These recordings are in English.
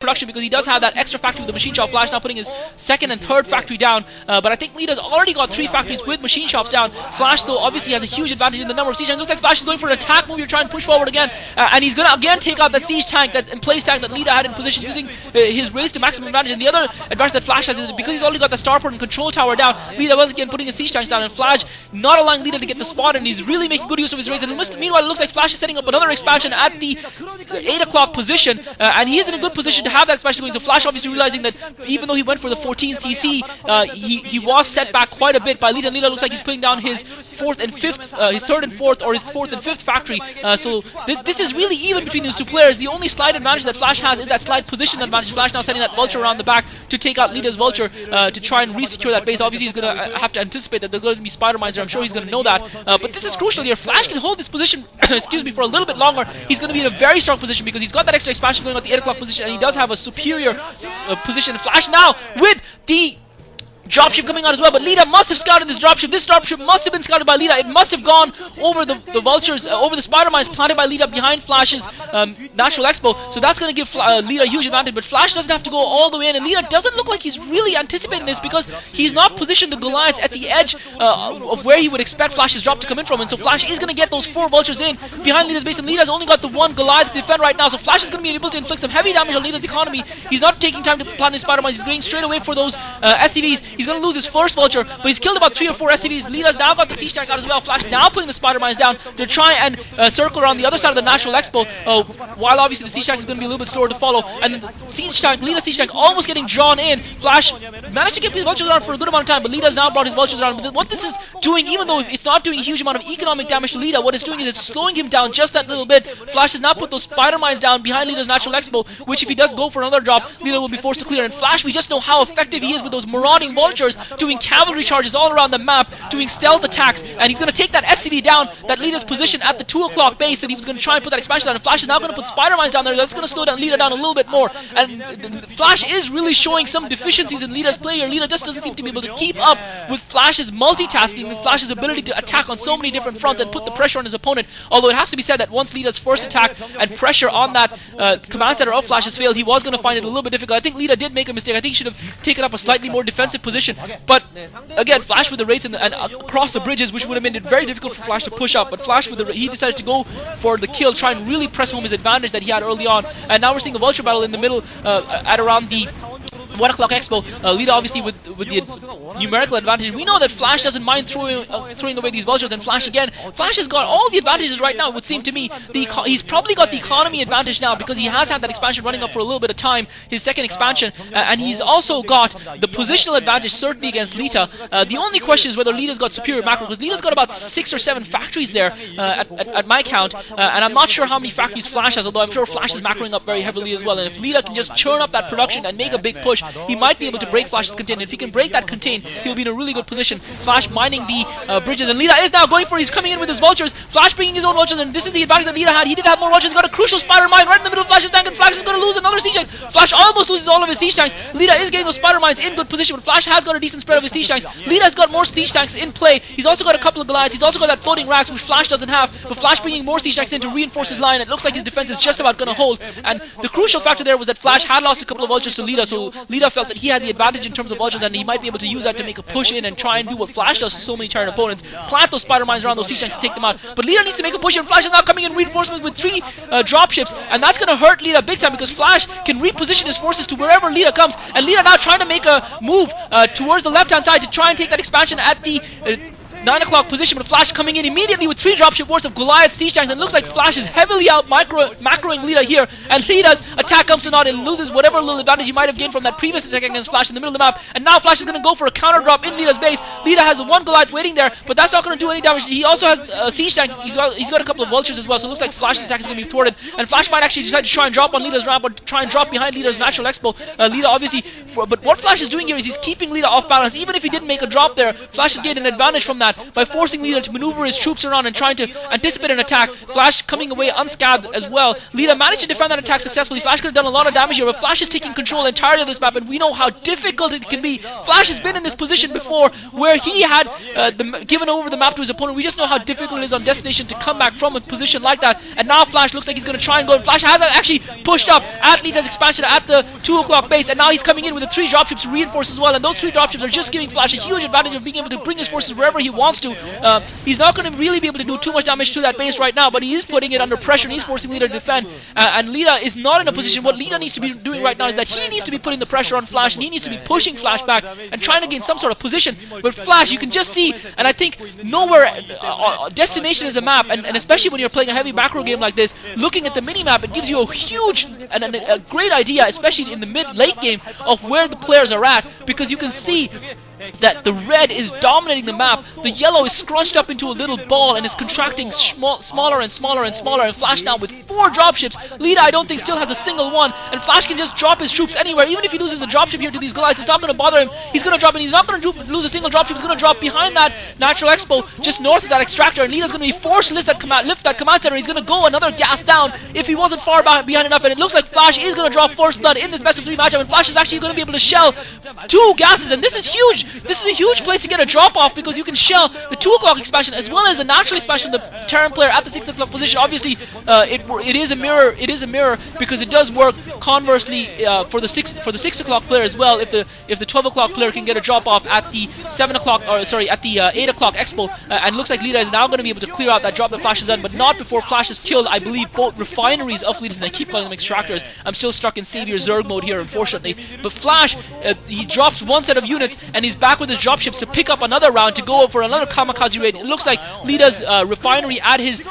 production because he does have that extra factory with the machine shop. Flash now putting his second and third factory down, but I think Leta's already got 3 factories with machine shops down. Flash though obviously has a huge advantage in the number of siege tanks. Looks like Flash is going for an attack move. You're trying to push forward again, and he's going to again take out that siege tank, that in place tank that Leta had in position, using his race to maximum advantage. And the other advantage that Flash has is because he's already got the starport and control tower down, Leta once again putting his siege tanks down, and Flash not allowing Leta to get the spot, and he's really making good use of his race. And meanwhile it looks like Flash is setting up another expansion at the 8 o'clock position, and he is in a good position to have that expansion going. So Flash obviously realizing that even though he went for the 14cc, he was set back quite a bit by Leta. Leta looks like he's putting down his 4th and 5th, his 3rd and 4th, or his 4th and 5th factory. So this is really even between these two players. The only slight advantage that Flash has is that slight position advantage. Flash now setting that vulture around the back to take out Leta's vulture to try and re-secure that base. Obviously he's going to have to anticipate that there are going to be spider mines there. I'm sure he's going to know that. But this is crucial here. Flash can hold this position excuse me, for a little bit longer. He's going to be in a very strong position because he's got that extra expansion going at the 8 o'clock position, and he does have a superior position. Flash now with the dropship coming out as well, but Leta must have scouted this dropship. This dropship must have been scouted by Leta. It must have gone over the vultures, over the spider mines planted by Leta behind Flash's natural expo. So that's going to give Leta a huge advantage, but Flash doesn't have to go all the way in, and Leta doesn't look like he's really anticipating this because he's not positioned the Goliaths at the edge of where he would expect Flash's drop to come in from, and so Flash is going to get those 4 vultures in behind Leta's base, and Leta's only got the 1 Goliath to defend right now, so Flash is going to be able to inflict some heavy damage on Leta's economy. He's not taking time to plant his spider mines. He's going straight away for those SCVs. He's going to lose his first vulture, but he's killed about 3 or 4 SCVs. Leta's now got the siege tank out as well. Flash now putting the spider mines down to try and circle around the other side of the natural expo, while obviously the siege tank is going to be a little bit slower to follow, and the siege tank, Leta's siege tank almost getting drawn in. Flash managed to get his vultures around for a good amount of time, but Leta's now brought his vultures around. But what this is doing, even though it's not doing a huge amount of economic damage to Leta, what it's doing is it's slowing him down just that little bit. Flash has now put those spider mines down behind Leta's natural expo, which if he does go for another drop, Leta will be forced to clear. And Flash, we just know how effective he is with those marauding vultures, doing cavalry charges all around the map, doing stealth attacks, and he's going to take that SCV down, that Leta's position at the 2 o'clock base, and he was going to try and put that expansion down, and Flash is now going to put spider mines down there. That's going to slow down Leta down a little bit more, and Flash is really showing some deficiencies in Leta's play here. Leta just doesn't seem to be able to keep up with Flash's multitasking, with Flash's ability to attack on so many different fronts and put the pressure on his opponent, although it has to be said that once Leta's first attack and pressure on that command center of Flash has failed, he was going to find it a little bit difficult. I think Leta did make a mistake. I think he should have taken up a slightly more defensive position, but again, Flash with the raids and across the bridges, which would have made it very difficult for Flash to push up, but Flash with he decided to go for the kill, try and really press home his advantage that he had early on, and now we're seeing a vulture battle in the middle at around the 1 o'clock expo. Leta obviously with the numerical advantage. We know that Flash doesn't mind throwing away these vultures, and Flash has got all the advantages right now, it would seem to me. He's probably got the economy advantage now because he has had that expansion running up for a little bit of time, his second expansion, and he's also got the positional advantage certainly against Leta. The only question is whether Leta's got superior macro, because Leta's got about 6 or 7 factories there at my count, and I'm not sure how many factories Flash has, although I'm sure Flash is macroing up very heavily as well, and if Leta can just churn up that production and make a big push, he might be able to break Flash's contain. If he can break that contain, he'll be in a really good position. Flash mining the bridges, and Leta is now going for it. He's coming in with his vultures. Flash bringing his own vultures, and this is the advantage that Leta had. He did have more vultures. He's got a crucial spider mine right in the middle of Flash's tank, and Flash is going to lose another siege tank. Flash almost loses all of his siege tanks. Leta is getting those spider mines in good position, but Flash has got a decent spread of his siege tanks. Leta's got more siege tanks in play. He's also got a couple of Goliaths. He's also got that floating racks, which Flash doesn't have, but Flash bringing more siege tanks in to reinforce his line. It looks like his defense is just about going to hold, and the crucial factor there was that Flash had lost a couple of vultures to Leta, so Leta felt that he had the advantage in terms of vultures, and he might be able to use that to make a push in and try and do what Flash does to so many tired opponents, plant those spider mines around those siege tanks to take them out. But Leta needs to make a push, and Flash is now coming in reinforcements with 3 dropships, and that's going to hurt Leta big time because Flash can reposition his forces to wherever Leta comes, and Leta now trying to make a move towards the left hand side to try and take that expansion at the 9 o'clock position, but Flash coming in immediately with 3 dropship worth of Goliath siege tanks, and it looks like Flash is heavily out macroing Leta here, and Leta's attack comes to naught and loses whatever little advantage he might have gained from that previous attack against Flash in the middle of the map, and now Flash is going to go for a counter drop in Leta's base. Leta has the 1 Goliath waiting there, but that's not going to do any damage. He also has a siege tank. He's got a couple of vultures as well, so it looks like Flash's attack is going to be thwarted, and Flash might actually decide to try and drop on Leta's ramp or try and drop behind Leta's natural expo. Leta obviously, but what Flash is doing here is he's keeping Leta off balance. Even if he didn't make a drop there, Flash has gained an advantage from that. that by forcing Leta to maneuver his troops around and trying to anticipate an attack. Flash coming away unscathed as well. Leta managed to defend that attack successfully. Flash could have done a lot of damage here, but Flash is taking control entirely of this map, and we know how difficult it can be. Flash has been in this position before where he had given over the map to his opponent. We just know how difficult it is on Destination to come back from a position like that, and now Flash looks like he's going to try and go, and Flash has actually pushed up at Leta's expansion at the 2 o'clock base, and now he's coming in with the 3 dropships to reinforce as well, and those 3 dropships are just giving Flash a huge advantage of being able to bring his forces wherever he wants to. He's not going to really be able to do too much damage to that base right now, but he is putting it under pressure, and he's forcing Leta to defend, and Leta is not in a position. What Leta needs to be doing right now is that he needs to be putting the pressure on Flash, and he needs to be pushing Flash back and trying to gain some sort of position. But Flash, you can just see, and I think nowhere, Destination is a map, and especially when you're playing a heavy macro game like this, looking at the mini-map, it gives you a huge and a great idea, especially in the mid-late game, of where the players are at, because you can see that the red is dominating the map, the yellow is scrunched up into a little ball and is contracting smaller and smaller and smaller, and Flash now with 4 dropships. Leta, I don't think, still has a single one, and Flash can just drop his troops anywhere. Even if he loses a dropship here to these Goliaths, it's not going to bother him. He's going to drop, and he's not going to lose a single dropship. He's going to drop behind that Natural Expo, just north of that extractor, and Leta's going to be forced to lift that command center. He's going to go another gas down if he wasn't far behind enough, and it looks like Flash is going to draw Force Blood in this best of 3 matchup, and Flash is actually going to be able to shell 2 gases, and this is huge. This is a huge place to get a drop off, because you can shell the 2 o'clock expansion as well as the natural expansion of the Terran player at the 6 o'clock position. Obviously, it is a mirror. It is a mirror because it does work conversely for the 6 o'clock player as well. If the 12 o'clock player can get a drop off at the 7 o'clock, or sorry, at the 8 o'clock expo, and looks like Leta is now going to be able to clear out that drop that Flash has done, but not before Flash has killed, I believe, both refineries of Leta's, and I keep calling them extractors. I'm still stuck in Savior Zerg mode here, unfortunately. But Flash, he drops 1 set of units, and he's back with his dropships to pick up another round to go for another kamikaze raid. It looks like Leta's refinery at his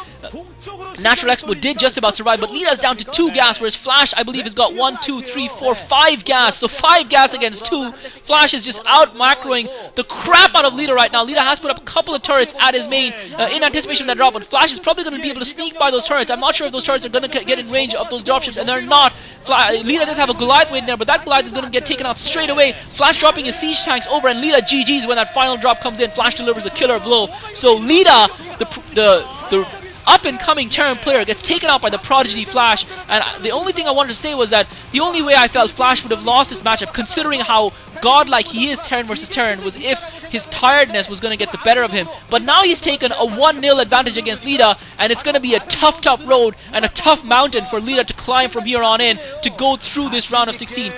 Natural Expo did just about survive, but Leta's down to 2 gas, whereas Flash, I believe, has got 1, 2, 3, 4, 5 gas. So 5 gas against 2. Flash is just out macroing the crap out of Leta right now. Leta has put up a couple of turrets at his main in anticipation of that drop, but Flash is probably going to be able to sneak by those turrets. I'm not sure if those turrets are going to get in range of those dropships, and they're not. Leta does have a Goliath waiting there, but that Goliath is going to get taken out straight away. Flash dropping his siege tanks over, and Leta GG's when that final drop comes in. Flash delivers a killer blow. So Leta, the up-and-coming Terran player, gets taken out by the Prodigy Flash, and the only thing I wanted to say was that the only way I felt Flash would have lost this matchup, considering how godlike he is Terran versus Terran, was if his tiredness was going to get the better of him. But now he's taken a 1-0 advantage against Leta, and it's going to be a tough road and a tough mountain for Leta to climb from here on in to go through this round of 16.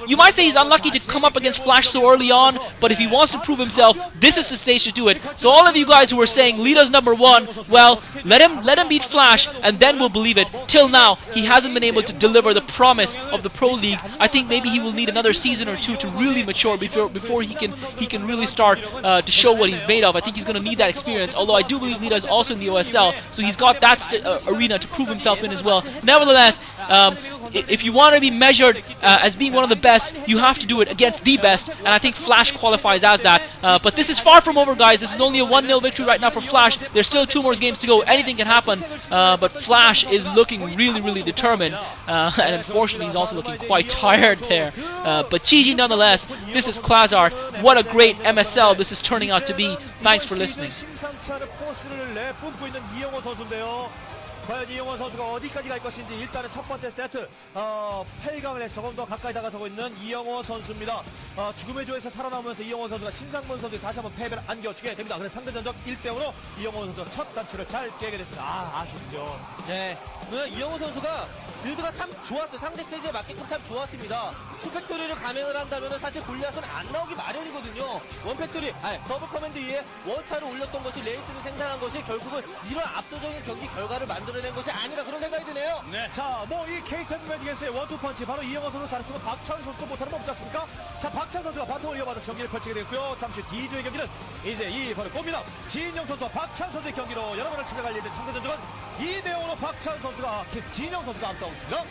You might say he's unlucky to come up against Flash so early on, but if he wants to prove himself, this is the stage to do it. So all of you guys who are saying Leta's #1, well, let him beat Flash, and then we'll believe it. Till now, he hasn't been able to deliver the promise of the Pro League. I think maybe he will need another season or 2 to really mature before he can really start to show what he's made of. I think he's going to need that experience, although I do believe Leta is also in the OSL, so he's got that arena to prove himself in as well. Nevertheless, if you want to be measured as being one of the best, you have to do it against the best, and I think Flash qualifies as that. But this is far from over, guys. This is only a 1-0 victory right now for Flash. There's still 2 more games to go. Anything can happen, but Flash is looking really determined, and unfortunately he's also looking quite tired there. But GG nonetheless. This is Klazart. What a great MSL this is turning out to be. Thanks for listening. 과연 이영원 선수가 어디까지 갈 것인지 일단은 첫 번째 세트 8강을 조금 더 가까이 다가서고 있는 이영호 선수입니다. 죽음의 조에서 살아나오면서 이영호 선수가 신상문 선수에 다시 한번 패배를 안겨주게 됩니다. 그래서 상대 전적 1대0으로 이영호 선수가 첫 단추를 잘 깨게 됐습니다. 아쉽죠. 네, 이영호 선수가 빌드가 참 좋았어요. 상대 체제에 맞게끔 참 좋았습니다. 투팩토리를 감행을 한다면 사실 골리앗은 안 나오기 마련이거든요. 원팩토리, 더블 커맨드 위에 원타를 올렸던 것이 레이스를 생산한 것이 결국은 이런 압도적인 경기 결과를 만들어낸 것이 아니라 그런 생각이 드네요. 네. 자, 이 K10 매직에서의 원투펀치 바로 이영호 선수 잘했으면 박찬 선수도 못하는 거 없지 않습니까? 자, 박찬 선수가 바통을 이어받아서 경기를 펼치게 됐고요. 잠시 D조의 경기는 이제 바로 꼽니다. 진영 선수와 박찬 선수의 경기로 여러분을 찾아갈 예정인 상대 전적은 2대0으로 박찬 선수가 진영 선수가 앞서고 있습니다.